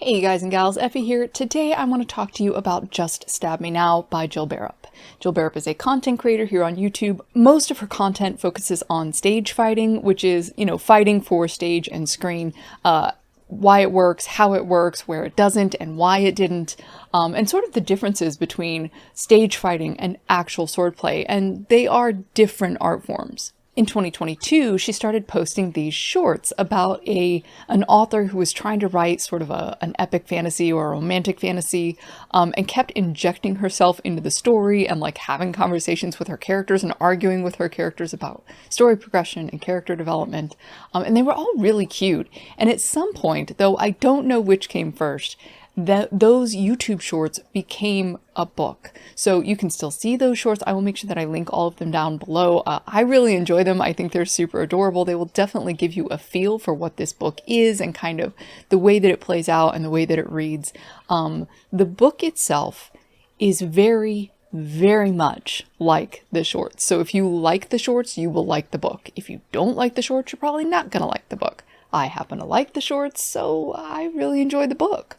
Hey guys and gals, Effie here. Today I want to talk to you about Just Stab Me Now by Jill Bearup. Jill Bearup is a content creator here on YouTube. Most of her content focuses on stage fighting, which is, fighting for stage and screen, why it works, how it works, where it doesn't, and why it didn't, and sort of the differences between stage fighting and actual swordplay, and they are different art forms. In 2022, she started posting these shorts about an author who was trying to write sort of an epic fantasy or a romantic fantasy, and kept injecting herself into the story and having conversations with her characters and arguing with her characters about story progression and character development. And they were all really cute. And at some point, though I don't know which came first, those YouTube shorts became a book. So you can still see those shorts. I will make sure that I link all of them down below. I really enjoy them. I think they're super adorable. They will definitely give you a feel for what this book is and kind of the way that it plays out and the way that it reads. The book itself is very, very much like the shorts. So if you like the shorts, you will like the book. If you don't like the shorts, you're probably not going to like the book. I happen to like the shorts, so I really enjoy the book.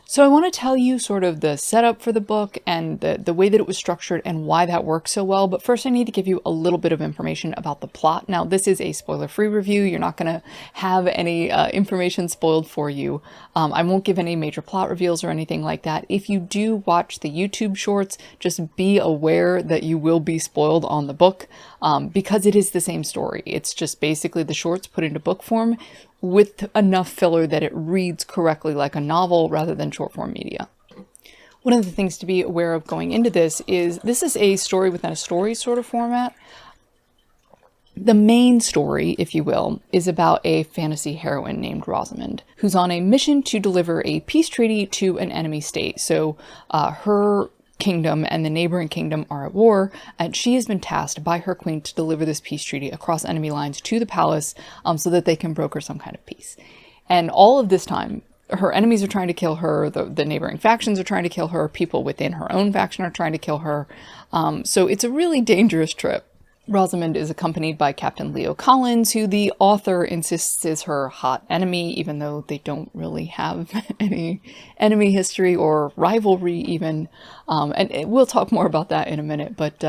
So I want to tell you sort of the setup for the book and the way that it was structured and why that works so well. But first I need to give you a little bit of information about the plot. Now, this is a spoiler-free review. You're not going to have any information spoiled for you. I won't give any major plot reveals or anything like that. If you do watch the YouTube shorts, just be aware that you will be spoiled on the book because it is the same story. It's just basically the shorts put into book form with enough filler that it reads correctly like a novel rather than short form media. One of the things to be aware of going into this is a story within a story sort of format. The main story, if you will, is about a fantasy heroine named Rosamond, who's on a mission to deliver a peace treaty to an enemy state. So her kingdom and the neighboring kingdom are at war, and she has been tasked by her queen to deliver this peace treaty across enemy lines to the palace so that they can broker some kind of peace. And all of this time, her enemies are trying to kill her, the neighboring factions are trying to kill her, people within her own faction are trying to kill her. So it's a really dangerous trip. Rosamond is accompanied by Captain Leo Collins, who the author insists is her hot enemy, even though they don't really have any enemy history or rivalry even. And we'll talk more about that in a minute, but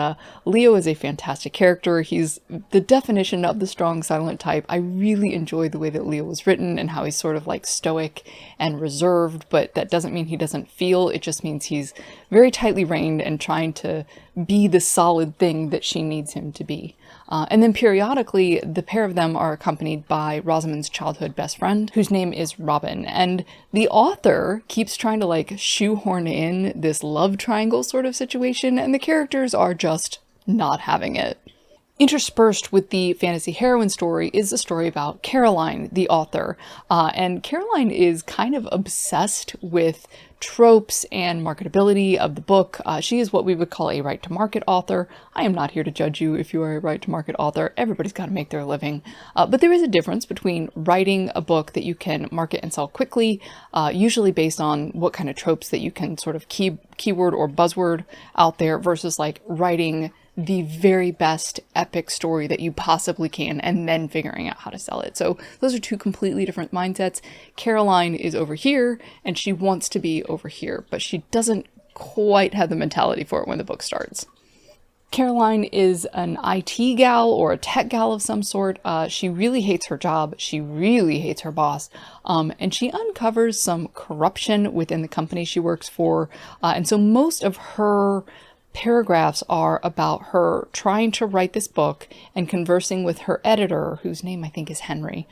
Leo is a fantastic character. He's the definition of the strong silent type. I really enjoyed the way that Leo was written and how he's sort of stoic and reserved, but that doesn't mean he doesn't feel. It just means he's very tightly reined and trying to be the solid thing that she needs him to be. And then periodically, the pair of them are accompanied by Rosamond's childhood best friend, whose name is Robin. And the author keeps trying to shoehorn in this love triangle sort of situation, and the characters are just not having it. Interspersed with the fantasy heroine story is the story about Caroline, the author. And Caroline is kind of obsessed with tropes and marketability of the book. She is what we would call a right-to-market author. I am not here to judge you if you are a right-to-market author. Everybody's got to make their living. But there is a difference between writing a book that you can market and sell quickly, usually based on what kind of tropes that you can sort of keyword or buzzword out there, versus writing the very best epic story that you possibly can and then figuring out how to sell it. So those are two completely different mindsets. Caroline is over here and she wants to be over here, but she doesn't quite have the mentality for it when the book starts. Caroline is an IT gal or a tech gal of some sort. She really hates her job. She really hates her boss. And she uncovers some corruption within the company she works for. And so most of her paragraphs are about her trying to write this book and conversing with her editor, whose name I think is Henry.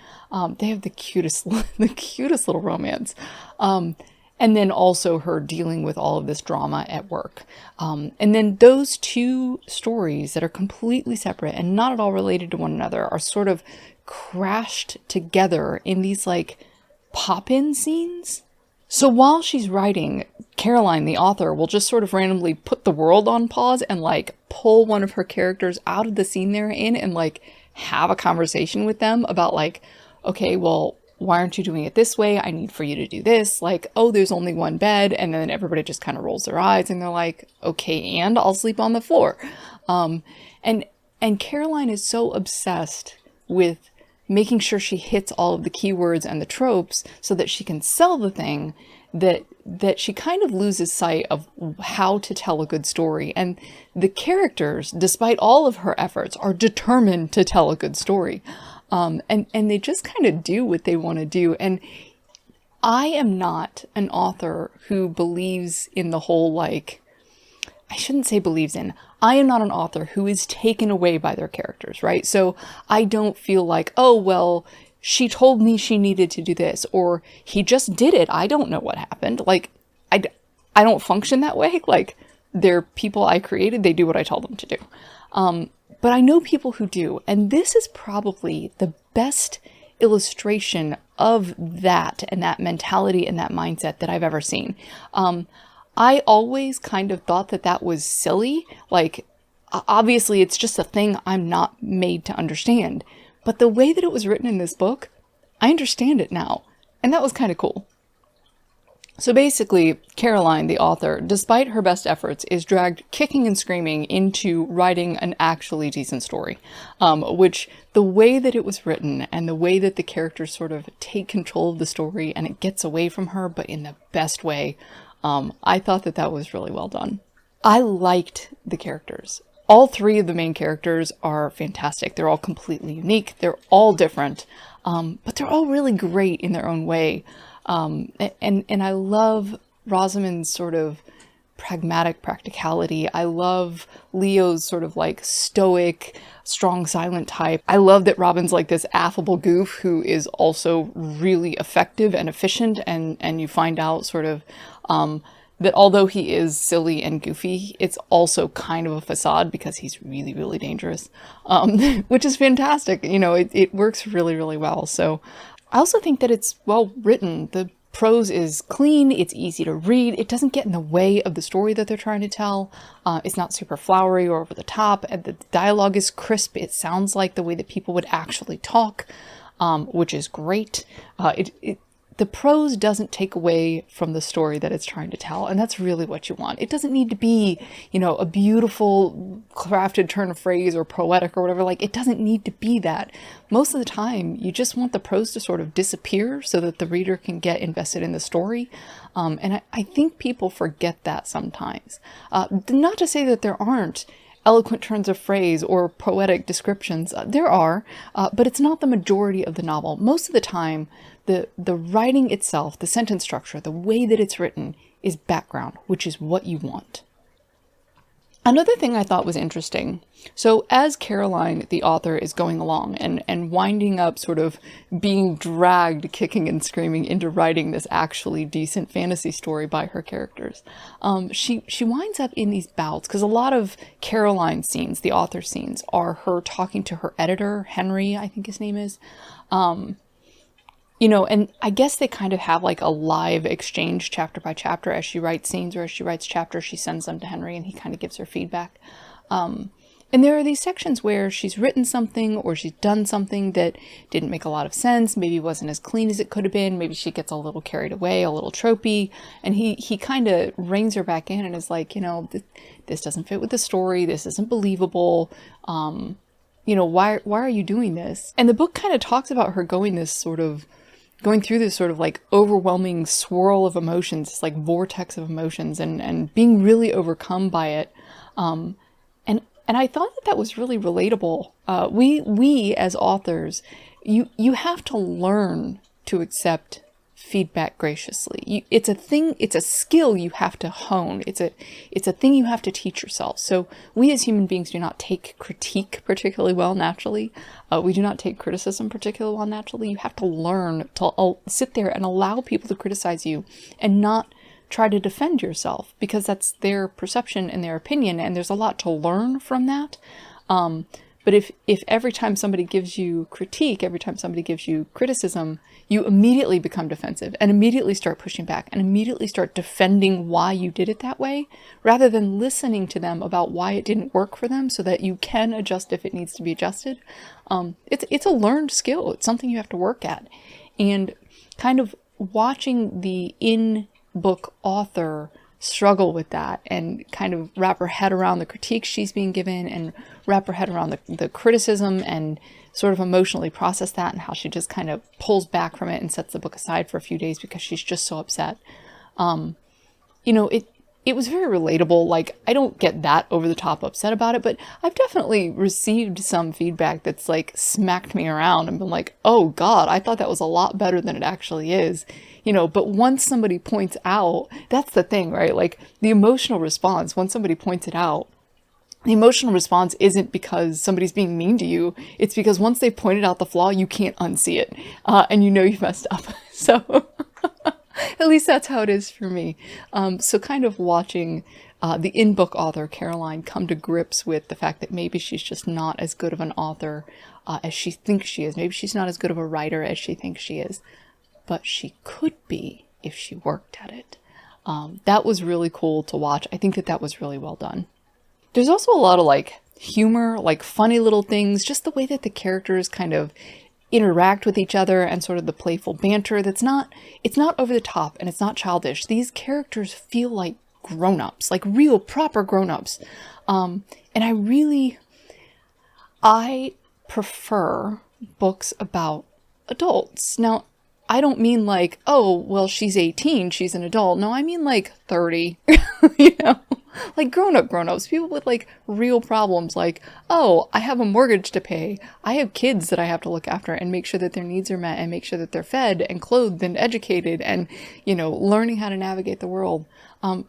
They have the cutest little romance. And then also her dealing with all of this drama at work. And then those two stories that are completely separate and not at all related to one another are sort of crashed together in these pop-in scenes. So while she's writing, Caroline, the author, will just sort of randomly put the world on pause and pull one of her characters out of the scene they're in and have a conversation with them about okay, well, why aren't you doing it this way? I need for you to do this. Oh, there's only one bed. And then everybody just kind of rolls their eyes and they're like, okay, and I'll sleep on the floor. And Caroline is so obsessed with making sure she hits all of the keywords and the tropes so that she can sell the thing, that she kind of loses sight of how to tell a good story. And the characters, despite all of her efforts, are determined to tell a good story. And they just kind of do what they want to do. And I am not an author who believes in the whole, like, I shouldn't say believes in. I am not an author who is taken away by their characters, right? So I don't feel like, oh, well, she told me she needed to do this, or he just did it. I don't know what happened. Like, I don't function that way. Like, they're people I created. They do what I tell them to do. But I know people who do. And this is probably the best illustration of that and that mentality and that mindset that I've ever seen. I always kind of thought that that was silly. Like, obviously it's just a thing I'm not made to understand. But the way that it was written in this book, I understand it now. And that was kind of cool. So basically, Caroline, the author, despite her best efforts, is dragged kicking and screaming into writing an actually decent story. Which, the way that it was written and the way that the characters sort of take control of the story and it gets away from her, but in the best way, I thought that that was really well done. I liked the characters. All three of the main characters are fantastic. They're all completely unique. They're all different, but they're all really great in their own way. And I love Rosamund's sort of pragmatic practicality. I love Leo's sort of like stoic, strong, silent type. I love that Robin's like this affable goof who is also really effective and efficient. And you find out sort of, that although he is silly and goofy, it's also kind of a facade because he's really, really dangerous, which is fantastic. You know, it works really, really well. So I also think that it's well written. The prose is clean. It's easy to read. It doesn't get in the way of the story that they're trying to tell. It's not super flowery or over the top. And the dialogue is crisp. It sounds like the way that people would actually talk, which is great. The prose doesn't take away from the story that it's trying to tell, and that's really what you want. It doesn't need to be, you know, a beautiful crafted turn of phrase or poetic or whatever. Like, it doesn't need to be that. Most of the time, you just want the prose to sort of disappear so that the reader can get invested in the story. And I think people forget that sometimes. Not to say that there aren't eloquent turns of phrase or poetic descriptions. There are, but it's not the majority of the novel. Most of the time, the writing itself, the sentence structure, the way that it's written is background, which is what you want. Another thing I thought was interesting. So as Caroline, the author, is going along and winding up sort of being dragged kicking and screaming into writing this actually decent fantasy story by her characters, she winds up in these bouts, because a lot of Caroline's scenes, the author's scenes, are her talking to her editor, Henry, I think his name is, you know, and I guess they kind of have like a live exchange chapter by chapter. As she writes scenes or as she writes chapters, she sends them to Henry and he kind of gives her feedback. And there are these sections where she's written something or she's done something that didn't make a lot of sense, maybe wasn't as clean as it could have been, maybe she gets a little carried away, a little tropey, and he kind of reins her back in and is like, you know, this doesn't fit with the story, this isn't believable, you know, why are you doing this? And the book kind of talks about her going through this sort of like overwhelming swirl of emotions, this like vortex of emotions, and being really overcome by it. And I thought that was really relatable. We as authors, you have to learn to accept feedback graciously. It's a thing, it's a skill you have to hone. It's a thing you have to teach yourself. So we as human beings do not take critique particularly well naturally. We do not take criticism particularly well naturally. You have to learn to sit there and allow people to criticize you and not try to defend yourself, because that's their perception and their opinion, and there's a lot to learn from that. But if every time somebody gives you critique, every time somebody gives you criticism, you immediately become defensive and immediately start pushing back and immediately start defending why you did it that way, rather than listening to them about why it didn't work for them so that you can adjust if it needs to be adjusted. It's a learned skill. It's something you have to work at. And kind of watching the in-book author struggle with that and kind of wrap her head around the critiques she's being given and wrap her head around the criticism and sort of emotionally process that, and how she just kind of pulls back from it and sets the book aside for a few days because she's just so upset. It was very relatable. Like, I don't get that over the top upset about it, but I've definitely received some feedback that's like smacked me around and been like, oh God, I thought that was a lot better than it actually is. But once somebody points out, that's the thing, right? Like, the emotional response, when somebody points it out, the emotional response isn't because somebody's being mean to you. It's because once they pointed out the flaw, you can't unsee it. And you've messed up. So at least that's how it is for me. So kind of watching the in-book author, Caroline, come to grips with the fact that maybe she's just not as good of an author as she thinks she is. Maybe she's not as good of a writer as she thinks she is. But she could be if she worked at it. That was really cool to watch. I think that was really well done. There's also a lot of like humor, like funny little things, just the way that the characters kind of interact with each other and sort of the playful banter it's not over the top and it's not childish. These characters feel like grown-ups, like real proper grown-ups. And I prefer books about adults. Now, I don't mean like, oh, well, she's 18, she's an adult. No, I mean like 30, like grown-ups, people with like real problems, like, oh, I have a mortgage to pay. I have kids that I have to look after and make sure that their needs are met and make sure that they're fed and clothed and educated and, learning how to navigate the world.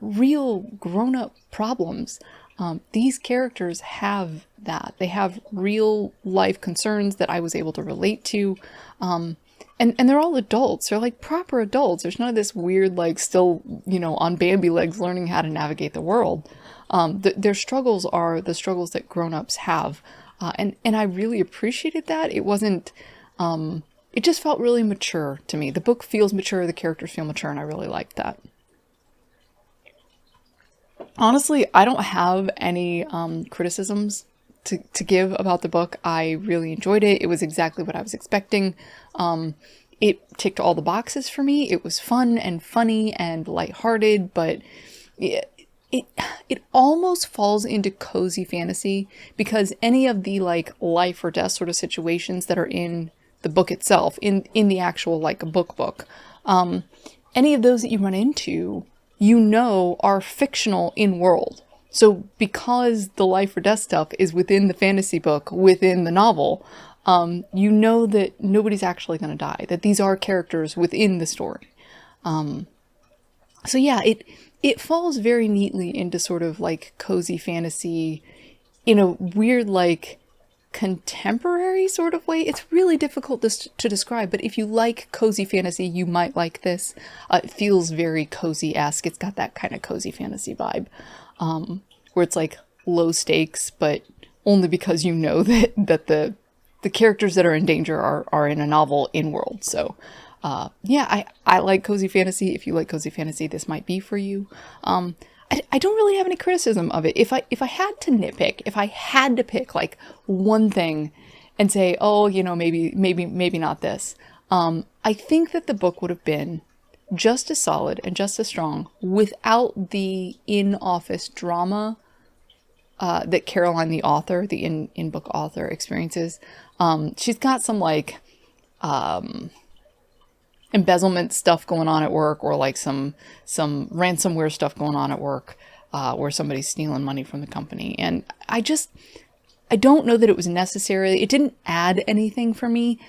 Real grown-up problems. These characters have that. They have real life concerns that I was able to relate to. And they're all adults. They're like proper adults. There's none of this weird, like still, on Bambi legs learning how to navigate the world. Their struggles are the struggles that grown-ups have. And I really appreciated that. It wasn't, it just felt really mature to me. The book feels mature. The characters feel mature. And I really liked that. Honestly, I don't have any criticisms to give about the book. I really enjoyed it. It was exactly what I was expecting. It ticked all the boxes for me. It was fun and funny and lighthearted, but it almost falls into cozy fantasy, because any of the like life or death sort of situations that are in the book itself, in the actual like book, any of those that you run into, are fictional in world. So because the life or death stuff is within the fantasy book, within the novel, that nobody's actually going to die, that these are characters within the story. So yeah, it falls very neatly into sort of like cozy fantasy in a weird, like contemporary sort of way. It's really difficult to describe, but if you like cozy fantasy, you might like this. It feels very cozy-esque. It's got that kind of cozy fantasy vibe. Where it's like low stakes, but only because that the characters that are in danger are in a novel in world. So I like cozy fantasy. If you like cozy fantasy, this might be for you. I don't really have any criticism of it. If I had to nitpick, if I had to pick like one thing and say, oh, maybe not this, I think that the book would have been just as solid and just as strong without the in-office drama that Caroline, the author, the in-book author, experiences. She's got some like embezzlement stuff going on at work, or like some ransomware stuff going on at work, where somebody's stealing money from the company. And I don't know that it was necessary. It didn't add anything for me.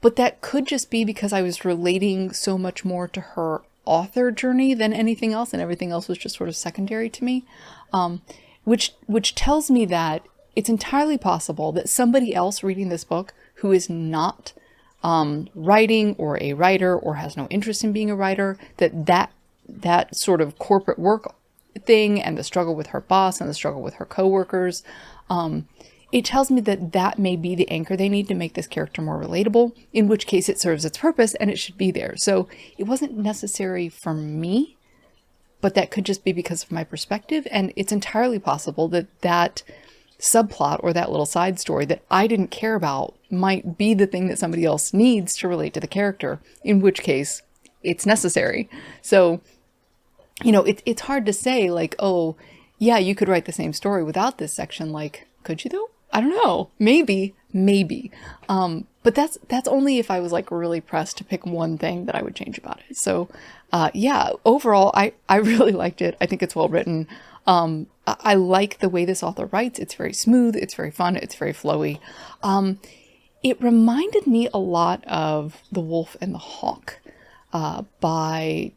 But that could just be because I was relating so much more to her author journey than anything else, and everything else was just sort of secondary to me. Which tells me that it's entirely possible that somebody else reading this book who is not writing or a writer or has no interest in being a writer, that sort of corporate work thing and the struggle with her boss and the struggle with her coworkers, it tells me that may be the anchor they need to make this character more relatable, in which case it serves its purpose and it should be there. So it wasn't necessary for me, but that could just be because of my perspective. And it's entirely possible that subplot or that little side story that I didn't care about might be the thing that somebody else needs to relate to the character, in which case it's necessary. So, it's hard to say like, oh, yeah, you could write the same story without this section. Like, Could you though? I don't know. Maybe. But that's only if I was like really pressed to pick one thing that I would change about it. So, yeah, overall, I really liked it. I think it's well written. I like the way this author writes. It's very smooth. It's very fun. It's very flowy. It reminded me a lot of The Wolf and the Hawk, by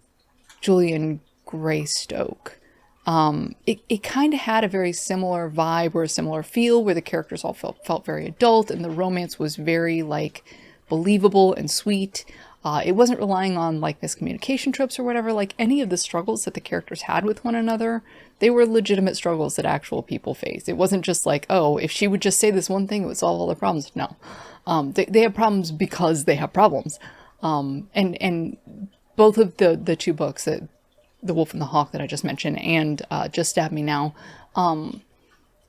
Julian Greystoke. It kind of had a very similar vibe or a similar feel where the characters all felt very adult and the romance was very like believable and sweet. It wasn't relying on like miscommunication tropes or whatever. Like any of the struggles that the characters had with one another, they were legitimate struggles that actual people face. It wasn't just like, oh, if she would just say this one thing, it would solve all their problems. No, they have problems because they have problems. And both of the two books, that The Wolf and the Hawk that I just mentioned, and Just Stab Me Now,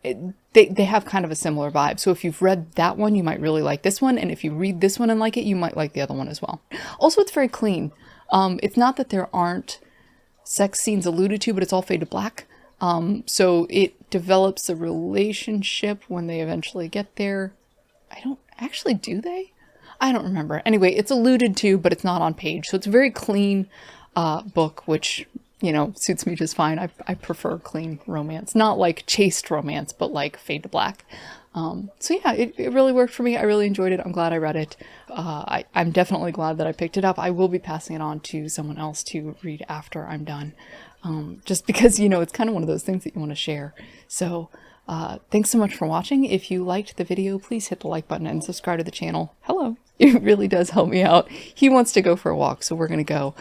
they have kind of a similar vibe. So if you've read that one, you might really like this one. And if you read this one and like it, you might like the other one as well. Also, it's very clean. It's not that there aren't sex scenes alluded to, but it's all fade to black. So it develops a relationship when they eventually get there. I don't actually, do they? I don't remember. Anyway, it's alluded to, but it's not on page. So it's a very clean book, which, you know, suits me just fine. I prefer clean romance, not like chaste romance, but like fade to black. So yeah, it really worked for me. I really enjoyed it. I'm glad I read it. I'm definitely glad that I picked it up. I will be passing it on to someone else to read after I'm done. Just because, you know, it's kind of one of those things that you want to share. So thanks so much for watching. If you liked the video, please hit the like button and subscribe to the channel. Hello. It really does help me out. He wants to go for a walk, so we're going to go.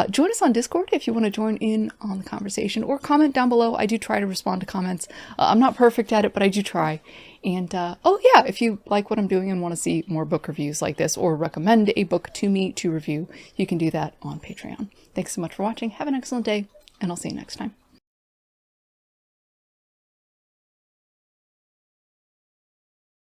Join us on Discord if you want to join in on the conversation, or comment down below. I do try to respond to comments. I'm not perfect at it, but I do try. And, oh yeah, if you like what I'm doing and want to see more book reviews like this, or recommend a book to me to review, you can do that on Patreon. Thanks so much for watching. Have an excellent day, and I'll see you next time.